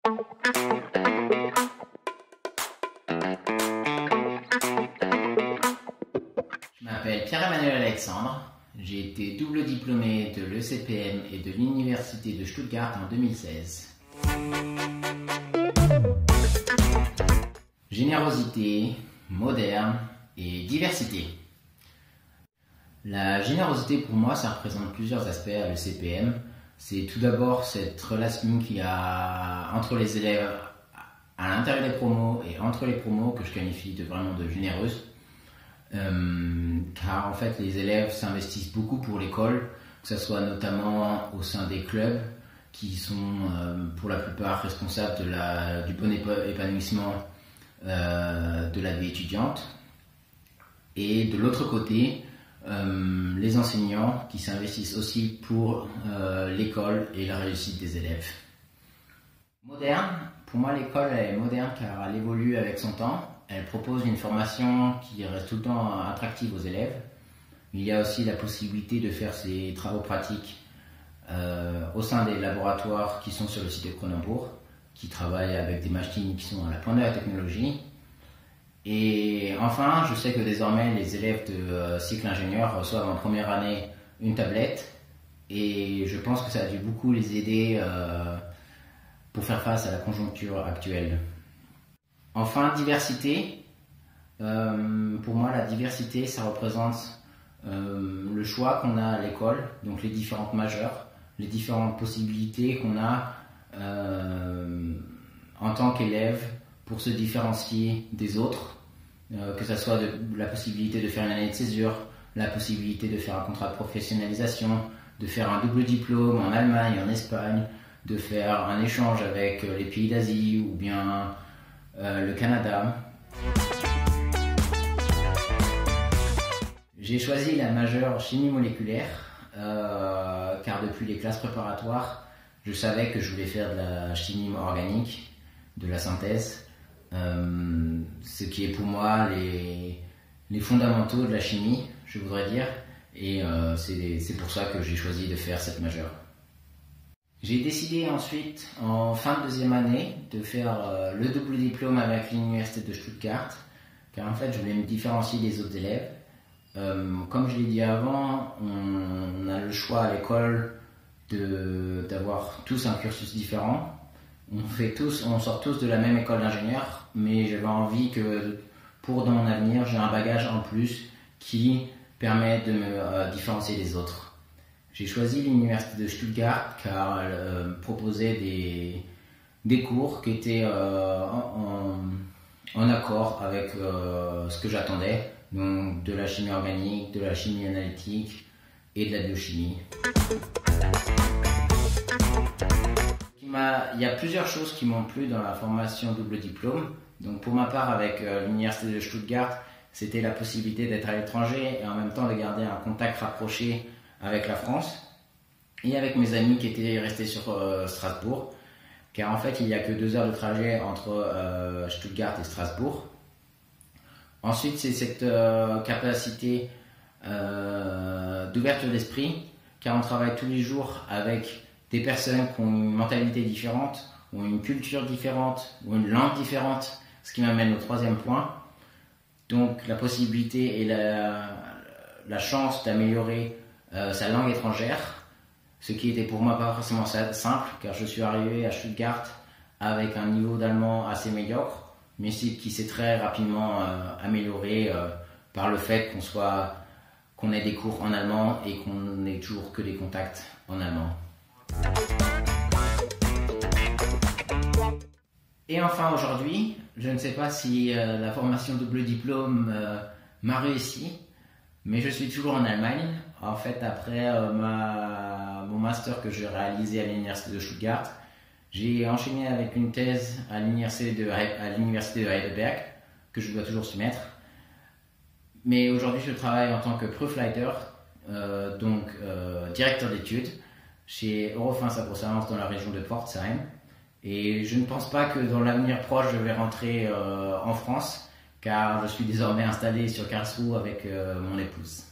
Je m'appelle Pierre-Emmanuel Alexandre, j'ai été double diplômé de l'ECPM et de l'Université de Stuttgart en 2016. Générosité, moderne et diversité. La générosité pour moi ça représente plusieurs aspects à l'ECPM. C'est tout d'abord cette relation qu'il y a entre les élèves à l'intérieur des promos et entre les promos que je qualifie vraiment de généreuse. Car en fait les élèves s'investissent beaucoup pour l'école, que ce soit notamment au sein des clubs qui sont pour la plupart responsables du bon épanouissement de la vie étudiante, et de l'autre côté les enseignants qui s'investissent aussi pour l'école et la réussite des élèves. Moderne, pour moi l'école est moderne car elle évolue avec son temps. Elle propose une formation qui reste tout le temps attractive aux élèves. Il y a aussi la possibilité de faire ses travaux pratiques au sein des laboratoires qui sont sur le site de Cronenbourg, qui travaillent avec des machines qui sont à la pointe de la technologie. Et enfin, je sais que désormais les élèves de cycle ingénieur reçoivent en première année une tablette, et je pense que ça a dû beaucoup les aider pour faire face à la conjoncture actuelle. Enfin, diversité. Pour moi, la diversité, ça représente le choix qu'on a à l'école, donc les différentes majeures, les différentes possibilités qu'on a en tant qu'élève pour se différencier des autres, que ce soit la possibilité de faire une année de césure, la possibilité de faire un contrat de professionnalisation, de faire un double diplôme en Allemagne, en Espagne, de faire un échange avec les pays d'Asie ou bien le Canada. J'ai choisi la majeure chimie moléculaire car depuis les classes préparatoires, je savais que je voulais faire de la chimie organique, de la synthèse, ce qui est pour moi les fondamentaux de la chimie, je voudrais dire, et c'est pour ça que j'ai choisi de faire cette majeure. J'ai décidé ensuite, en fin de deuxième année, de faire le double diplôme avec l'Université de Stuttgart, car en fait je voulais me différencier des autres élèves. Comme je l'ai dit avant, on a le choix à l'école d'avoir tous un cursus différent. On sort tous de la même école d'ingénieur, mais j'avais envie que dans mon avenir, j'ai un bagage en plus qui permet de me différencier des autres. J'ai choisi l'Université de Stuttgart car elle proposait des cours qui étaient en accord avec ce que j'attendais, donc de la chimie organique, de la chimie analytique et de la biochimie. Il y a plusieurs choses qui m'ont plu dans la formation double diplôme. Donc pour ma part, avec l'Université de Stuttgart, c'était la possibilité d'être à l'étranger et en même temps de garder un contact rapproché avec la France et avec mes amis qui étaient restés sur Strasbourg, car en fait il n'y a que 2 heures de trajet entre Stuttgart et Strasbourg. Ensuite, c'est cette capacité d'ouverture d'esprit, car on travaille tous les jours avec des personnes qui ont une mentalité différente, ont une culture différente, ou une langue différente, ce qui m'amène au 3e point. Donc la possibilité et la chance d'améliorer sa langue étrangère, ce qui était pour moi pas forcément simple, car je suis arrivé à Stuttgart avec un niveau d'allemand assez médiocre, mais qui s'est très rapidement amélioré par le fait qu'on ait des cours en allemand et qu'on n'ait toujours que des contacts en allemand. Et enfin aujourd'hui, je ne sais pas si la formation double diplôme m'a réussi, mais je suis toujours en Allemagne. En fait, après mon master que j'ai réalisé à l'Université de Stuttgart, j'ai enchaîné avec une thèse à l'Université de Heidelberg, que je dois toujours soumettre. Mais aujourd'hui, je travaille en tant que Prüfleiter, donc directeur d'études, chez Eurofins Agrosciences dans la région de Pforzheim. Et je ne pense pas que dans l'avenir proche, je vais rentrer en France, car je suis désormais installé sur Karlsruhe avec mon épouse.